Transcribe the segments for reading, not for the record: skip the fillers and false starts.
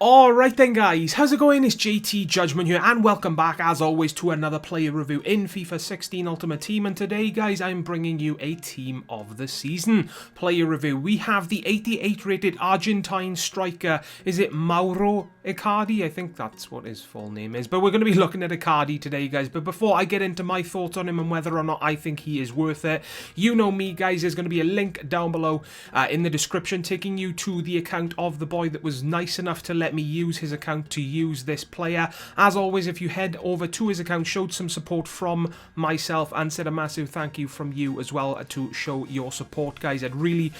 Alright then guys, how's it going? It's JTJudgment here and welcome back as always to another player review in FIFA 16 Ultimate Team, and today guys I'm bringing you a team of the season player review. We have the 88 rated Argentine striker, is it Mauro Icardi? I think that's what his full name is, but we're going to be looking at Icardi today guys. But before I get into my thoughts on him and whether or not I think he is worth it, you know me guys, there's going to be a link down below in the description taking you to the account of the boy that was nice enough to let me use his account to use this player. As always, if you head over to his account, showed some support from myself and said a massive thank you from you as well to show your support guys, I'd really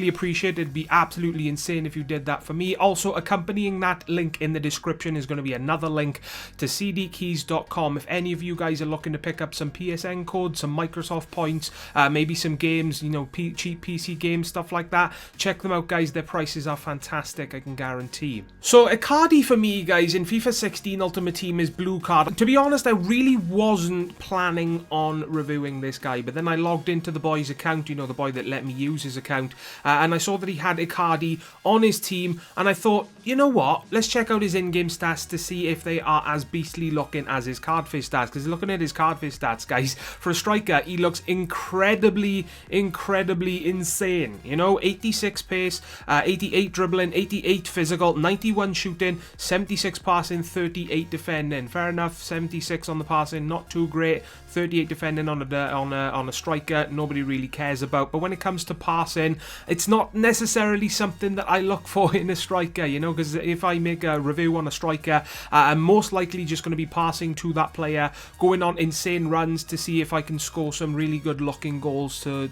appreciate it. It'd be absolutely insane if you did that for me. Also accompanying that link in the description is going to be another link to cdkeys.com if any of you guys are looking to pick up some PSN codes, some Microsoft points, maybe some games, you know, cheap PC games, stuff like that. Check them out guys, their prices are fantastic, I can guarantee. So Icardi for me guys in FIFA 16 Ultimate Team is blue card. To be honest, I really wasn't planning on reviewing this guy, but then I logged into the boy's account, you know, the boy that let me use his account, and I saw that he had Icardi on his team, and I thought, you know what, let's check out his in-game stats to see if they are as beastly looking as his cardfish stats, because looking at his cardfish stats guys, for a striker he looks incredibly insane, you know. 86 pace, 88 dribbling, 88 physical, 91 shooting, 76 passing, 38 defending. Fair enough, 76 on the passing, not too great. 38 defending on a striker, nobody really cares about. But when it comes to passing, it's not necessarily something that I look for in a striker, you know, because if I make a review on a striker, I'm most likely just going to be passing to that player, going on insane runs to see if I can score some really good looking goals to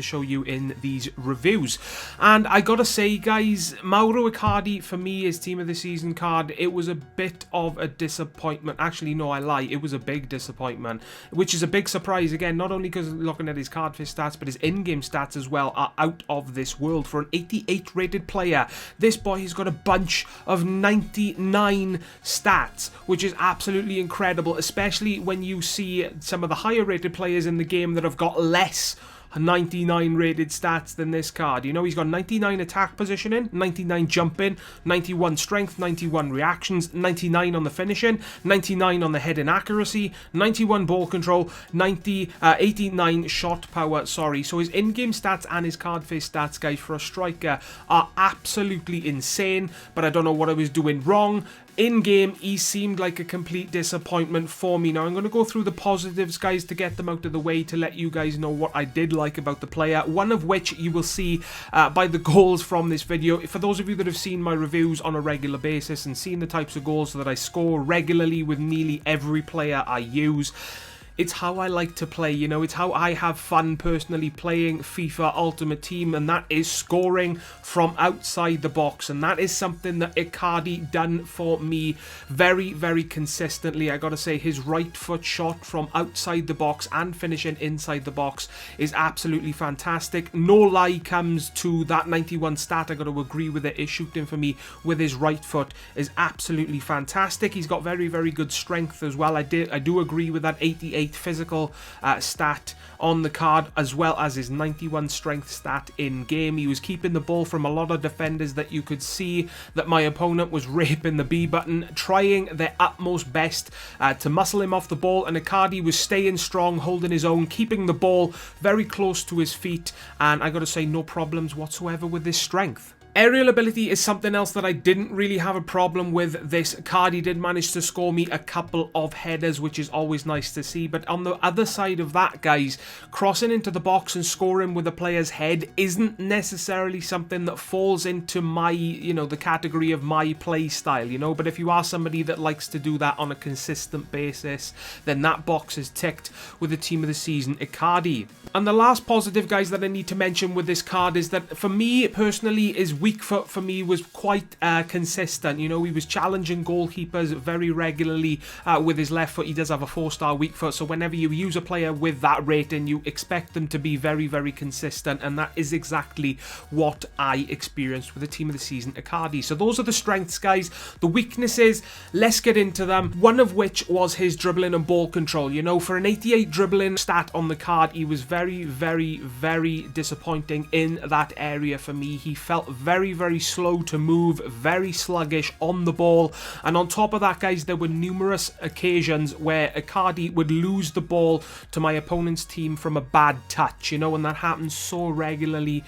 show you in these reviews. And I gotta say guys, Mauro Icardi for me is team of the season card. It was a bit of a disappointment. Actually no, I lie, it was a big disappointment, which is a big surprise again, not only because looking at his cardfish stats, but his in-game stats as well are out of this world. For an 88 rated player, this boy has got a bunch of 99 stats, which is absolutely incredible, especially when you see some of the higher rated players in the game that have got less 99 rated stats than this card. You know, he's got 99 attack positioning, 99 jumping, 91 strength, 91 reactions, 99 on the finishing, 99 on the head and accuracy, 91 ball control, 89 shot power, sorry. So his in-game stats and his cardfish stats, guys, for a striker are absolutely insane, but I don't know what I was doing wrong. In-game, he seemed like a complete disappointment for me. Now, I'm going to go through the positives, guys, to get them out of the way, to let you guys know what I did like about the player, one of which you will see by the goals from this video. For those of you that have seen my reviews on a regular basis and seen the types of goals that I score regularly with nearly every player I use, it's how I like to play, you know, it's how I have fun personally playing FIFA Ultimate Team, and that is scoring from outside the box, and that is something that Icardi done for me very consistently. I gotta say, his right foot shot from outside the box and finishing inside the box is absolutely fantastic. No lie comes to that 91 stat, I gotta agree with it. His shooting for me with his right foot is absolutely fantastic. He's got very good strength as well. I do agree with that 88 physical stat on the card, as well as his 91 strength stat in game. He was keeping the ball from a lot of defenders that you could see that my opponent was raping the B button, trying their utmost best to muscle him off the ball, and Icardi was staying strong, holding his own, keeping the ball very close to his feet, and I gotta say, no problems whatsoever with his strength. Aerial ability is something else that I didn't really have a problem with this card. He did manage to score me a couple of headers, which is always nice to see. But on the other side of that, guys, crossing into the box and scoring with a player's head isn't necessarily something that falls into my, you know, the category of my play style, you know. But if you are somebody that likes to do that on a consistent basis, then that box is ticked with the team of the season, Icardi. And the last positive, guys, that I need to mention with this card is that for me personally, is weak foot for me was quite consistent. You know, he was challenging goalkeepers very regularly with his left foot. He does have a 4-star weak foot, so whenever you use a player with that rating, you expect them to be very consistent, and that is exactly what I experienced with the team of the season, Icardi. So those are the strengths, guys. The weaknesses, let's get into them. One of which was his dribbling and ball control. You know, for an 88 dribbling stat on the card, he was very disappointing in that area for me. He felt very very, very slow to move, very sluggish on the ball. And on top of that, guys, there were numerous occasions where Icardi would lose the ball to my opponent's team from a bad touch, you know, and that happens so regularly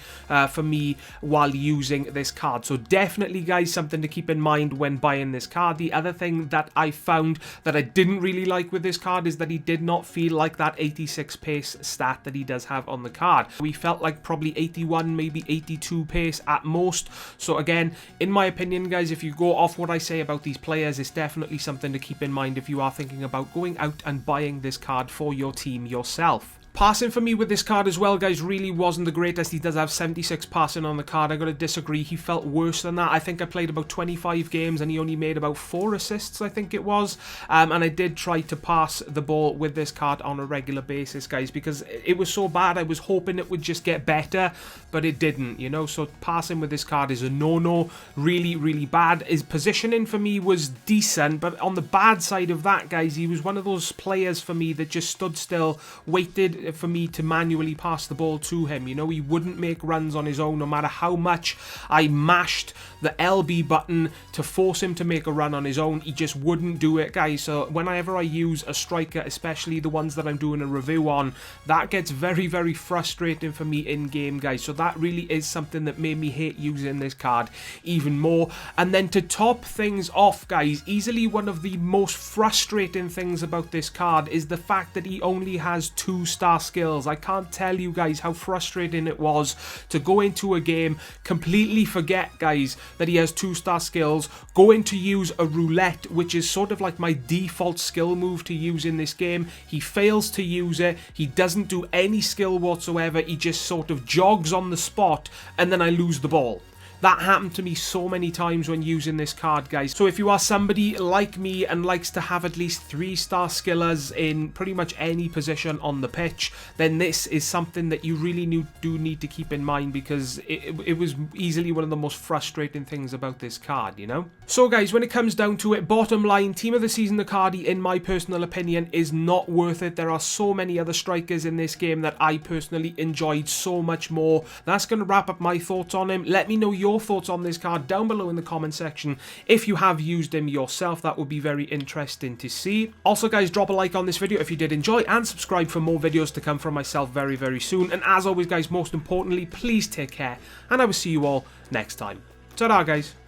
for me while using this card. So definitely, guys, something to keep in mind when buying this card. The other thing that I found that I didn't really like with this card is that he did not feel like that 86 pace stat that he does have on the card. We felt like probably 81, maybe 82 pace at most. So again, in my opinion, guys, if you go off what I say about these players, it's definitely something to keep in mind if you are thinking about going out and buying this card for your team yourself. Passing for me with this card as well, guys, really wasn't the greatest. He does have 76 passing on the card. I gotta disagree. He felt worse than that. I think I played about 25 games and he only made about 4 assists, I think it was. And I did try to pass the ball with this card on a regular basis, guys, because it was so bad. I was hoping it would just get better, but it didn't, you know. So passing with this card is a no-no. Really, really bad. His positioning for me was decent, but on the bad side of that, guys, he was one of those players for me that just stood still, waited for me to manually pass the ball to him. You know, he wouldn't make runs on his own no matter how much I mashed the LB button to force him to make a run on his own. He just wouldn't do it, guys. So whenever I use a striker, especially the ones that I'm doing a review on, that gets very, very frustrating for me in game, guys. So that really is something that made me hate using this card even more. And then to top things off, guys, easily one of the most frustrating things about this card is the fact that he only has 2-star skills. I can't tell you guys how frustrating it was to go into a game, completely forget, guys, that he has 2-star skills, going to use a roulette, which is sort of like my default skill move to use in this game. He fails to use it. He doesn't do any skill whatsoever. He just sort of jogs on the spot and then I lose the ball. That happened to me so many times when using this card, guys. So if you are somebody like me and likes to have at least 3-star skillers in pretty much any position on the pitch, then this is something that you really do need to keep in mind, because it was easily one of the most frustrating things about this card, you know? So guys, when it comes down to it, bottom line, Team of the Season Icardi, in my personal opinion, is not worth it. There are so many other strikers in this game that I personally enjoyed so much more. That's going to wrap up my thoughts on him. Let me know your thoughts on this card down below in the comment section. If you have used him yourself, that would be very interesting to see. Also, guys, drop a like on this video if you did enjoy, and subscribe for more videos to come from myself very, very soon. And as always, guys, most importantly, please take care, and I will see you all next time. Ta-da, guys.